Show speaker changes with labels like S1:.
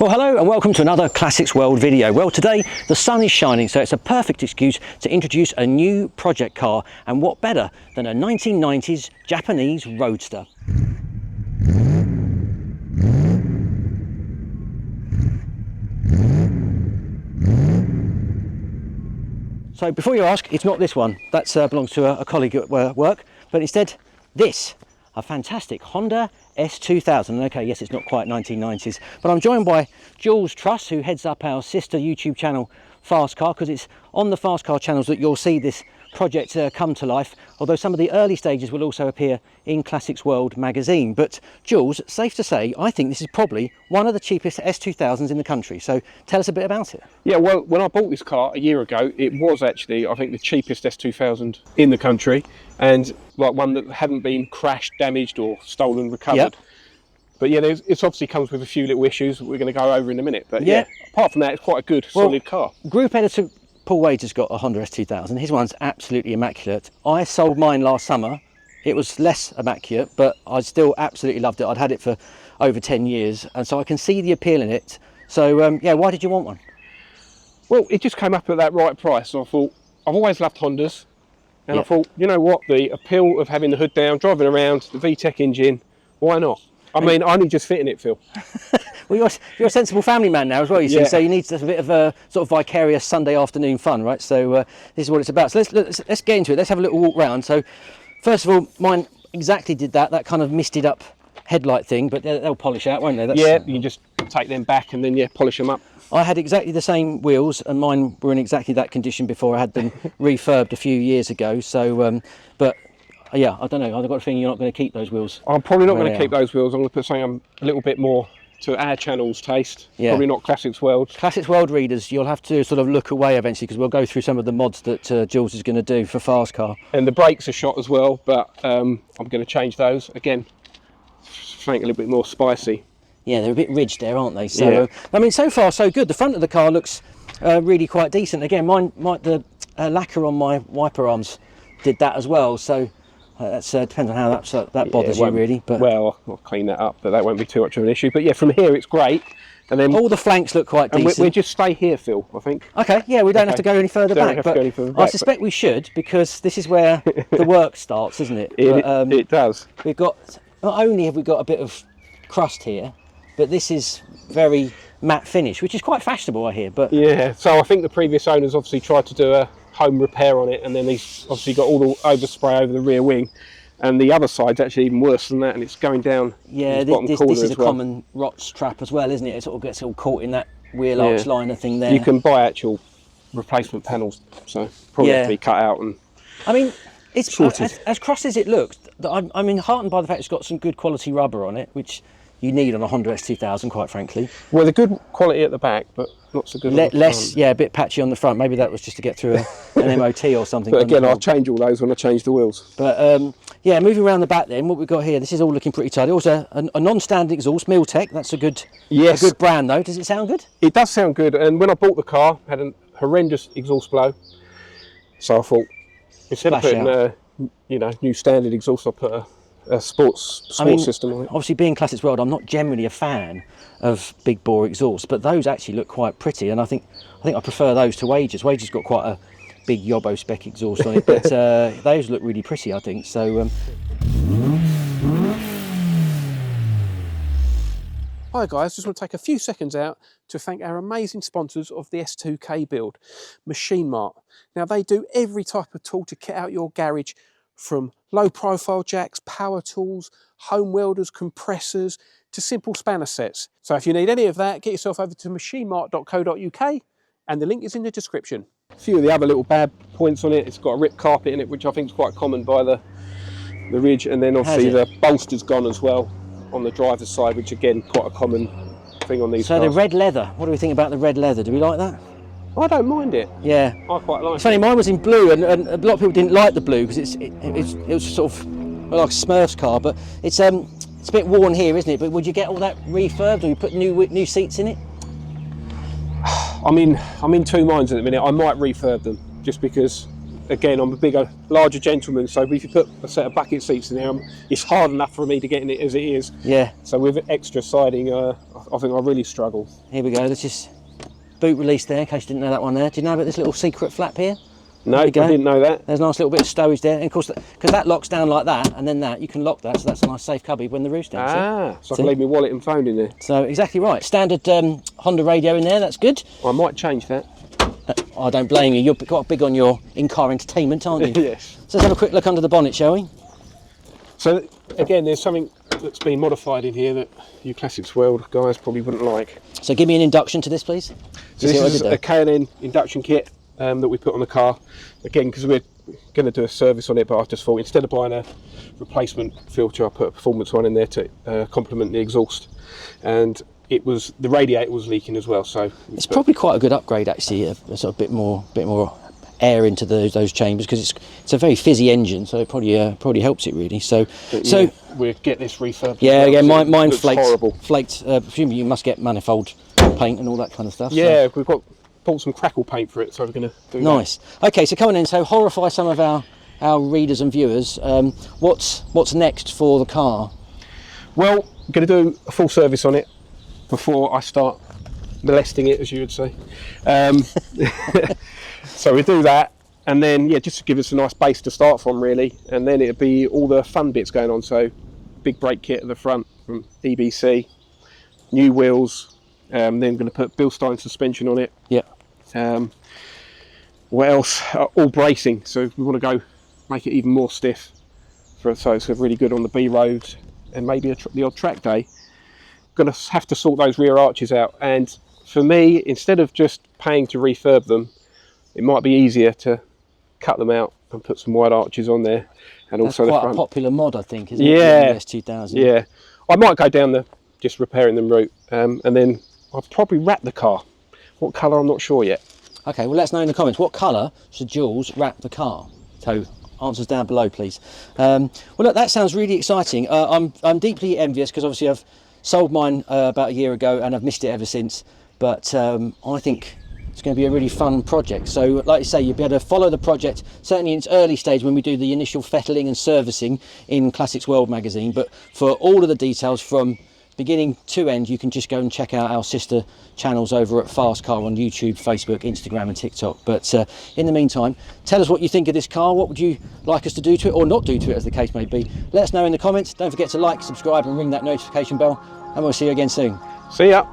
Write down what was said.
S1: Well, hello and welcome to another Classics World video. Well, today the sun is shining, so it's a perfect excuse to introduce a new project car, and what better than a 1990s Japanese roadster. So before you ask, it's not this one. That belongs to a colleague at work, but instead this, a fantastic Honda S2000. Okay, yes, it's not quite 1990s, but I'm joined by Jules Truss, who heads up our sister YouTube channel, Fast Car, because it's on the Fast Car channels that you'll see this project come to life, although some of the early stages will also appear in Classics World magazine. But Jules, safe to say, I think this is probably one of the cheapest S2000s in the country, so tell us a bit about it.
S2: Yeah, well, when I bought this car a year ago, it was actually, I think, the cheapest S2000 in the country, and like one that hadn't been crashed, damaged or stolen, recovered. Yep. But yeah, it obviously comes with a few little issues that we're going to go over in a minute, but yeah, apart from that, it's quite a good, solid car. Group
S1: editor Paul Wade has got a Honda S2000. His one's absolutely immaculate. I sold mine last summer. It was less immaculate, but I still absolutely loved it. I'd had it for over 10 years, and so I can see the appeal in it. So yeah, why did you want one?
S2: Well, it just came up at that right price, and I thought, I've always loved Hondas, and I thought, you know what, the appeal of having the hood down, driving around, the VTEC engine, why not? I mean, I only just fit in it, Phil.
S1: Well, you're a sensible family man now as well, you see, so you need a bit of a sort of vicarious Sunday afternoon fun, right? So this is what it's about. So let's get into it. Let's have a little walk round. So first of all, mine exactly did that kind of misted up headlight thing, but they'll polish out, won't they?
S2: Yeah, you can just take them back and then polish them up.
S1: I had exactly the same wheels, and mine were in exactly that condition before I had them refurbed a few years ago. So, but yeah, I don't know. I've got a feeling you're not going to keep those wheels.
S2: I'm probably not going to keep those wheels. I'm going to put something a little bit more to our channel's taste. Yeah. Probably not Classics World. Classics
S1: World readers, you'll have to sort of look away eventually, because we'll go through some of the mods that Jules is going to do for Fast Car.
S2: And the brakes are shot as well, but I'm going to change those again. Something a little bit more spicy.
S1: Yeah, they're a bit ridged there, aren't they? So I mean, so far so good. The front of the car looks really quite decent. Again, the lacquer on my wiper arms did that as well. So. That's depends on how that bothers you really, but
S2: well, I'll clean that up, but that won't be too much of an issue. But yeah, from here it's great, and then
S1: all the flanks look quite decent.
S2: We'll just stay here, Phil. I think.
S1: Okay, yeah, we don't have to go any further back. But I suspect we should, because this is where the work starts, isn't it?
S2: It does.
S1: We've got, not only have we got a bit of crust here, but this is very matte finish, which is quite fashionable, I hear. But
S2: yeah, so I think the previous owners obviously tried to do a home repair on it, and then he's obviously got all the overspray over the rear wing, and the other side's actually even worse than that, and it's going down.
S1: Yeah, this is a common rot trap as well, isn't it? It sort of gets all caught in that wheel arch liner thing there.
S2: You can buy actual replacement panels, so probably have to be cut out and
S1: I mean, it's as cross as it looks. I'm heartened by the fact it's got some good quality rubber on it, which you need on a Honda S2000, quite frankly.
S2: Well, the good quality at the back, but not so good on the front.
S1: Yeah, a bit patchy on the front. Maybe that was just to get through an MOT or something.
S2: But again, I'll change all those when I change the wheels.
S1: But yeah, moving around the back then, what we've got here, this is all looking pretty tidy. Also, a non-standard exhaust, Miltech. That's a good brand though. Does it sound good?
S2: It does sound good. And when I bought the car, I had a horrendous exhaust blow. So I thought, instead of putting new standard exhaust, I put a sports system on it.
S1: Obviously, being Classics World, I'm not generally a fan of big bore exhaust, but those actually look quite pretty, and I think I prefer those to Wage's. Wage's got quite a big Yobbo spec exhaust on it, but those look really pretty, I think. So.
S2: Hi guys, just want to take a few seconds out to thank our amazing sponsors of the S2K build, Machine Mart. Now they do every type of tool to kit out your garage, from low profile jacks, power tools, home welders, compressors, to simple spanner sets. So if you need any of that, get yourself over to machinemart.co.uk, and the link is in the description. A few of the other little bad points on it, it's got a ripped carpet in it, which I think is quite common by the ridge, and then obviously the bolster's gone as well on the driver's side, which again, quite a common thing on these cars.
S1: So the red leather, what do we think about the red leather? Do we like that?
S2: I don't mind it.
S1: Yeah,
S2: I quite like it.
S1: It's funny, mine was in blue, and a lot of people didn't like the blue because it was sort of like a Smurfs car, but it's a bit worn here, isn't it? But would you get all that refurbed, or you put new seats in it?
S2: I'm in two minds at the minute. I might refurb them just because again, I'm a bigger, larger gentleman, so if you put a set of bucket seats in there, it's hard enough for me to get in it as it is.
S1: Yeah.
S2: So with extra siding, I think I really struggle.
S1: Here we go. Let's just boot release there, in case you didn't know that one there. Do you know about this little secret flap here?
S2: No, I didn't know that.
S1: There's a nice little bit of stowage there, and of course, because that locks down like that, and then that, you can lock that, so that's a nice safe cubby when the roof's down.
S2: Ah, so I can leave my wallet and phone in there.
S1: So exactly right. Standard Honda radio in there, that's good.
S2: I might change that.
S1: I don't blame you. You're quite big on your in-car entertainment, aren't you?
S2: Yes.
S1: So let's have a quick look under the bonnet, shall we?
S2: So again, there's something that's been modified in here that you Classics World guys probably wouldn't like.
S1: So give me an induction to this, please.
S2: So this is a K&N induction kit that we put on the car. Again, because we're going to do a service on it, but I just thought instead of buying a replacement filter, I put a performance one in there to complement the exhaust. And the radiator was leaking as well. So
S1: it's probably quite a good upgrade, actually. A sort of bit more air into those chambers, because it's a very fizzy engine, so it probably helps it really. So
S2: we'll get this refurbed.
S1: Yeah, again, mine flaked.
S2: Horrible.
S1: Flaked. Presumably you must get manifold paint and all that kind of stuff.
S2: Yeah, so. We've bought some crackle paint for it, so we're going to do
S1: nice.
S2: That.
S1: Okay, so coming in, so horrify some of our readers and viewers. What's next for the car?
S2: Well, I'm going to do a full service on it before I start molesting it, as you would say. So we do that, and then just to give us a nice base to start from, really, and then it'll be all the fun bits going on. So big brake kit at the front from EBC, new wheels. Then I'm going to put Bilstein suspension on it.
S1: Yeah.
S2: What else? All bracing. So we want to go make it even more stiff, so it's really good on the B roads and maybe the odd track day. Going to have to sort those rear arches out, and for me, instead of just paying to refurb them, it might be easier to cut them out and put some wide arches on there. And
S1: that's
S2: also
S1: quite
S2: the front.
S1: A popular mod, I think, isn't it?
S2: Yeah.
S1: The S2000.
S2: Yeah. I might go down the just repairing them route, and then I'll probably wrap the car. What colour, I'm not sure yet.
S1: Okay, well, let us know in the comments, what colour should Jules wrap the car? So answers down below, please. Well, look, that sounds really exciting. I'm deeply envious, because obviously I've sold mine about a year ago and I've missed it ever since. But I think it's going to be a really fun project. So like you say, you'll be able to follow the project, certainly in its early stage when we do the initial fettling and servicing in Classics World magazine. But for all of the details from beginning to end, you can just go and check out our sister channels over at Fast Car on YouTube, Facebook, Instagram and TikTok. But in the meantime, tell us what you think of this car. What would you like us to do to it, or not do to it, as the case may be? Let us know in the comments. Don't forget to like, subscribe and ring that notification bell, and we'll see you again soon.
S2: See ya.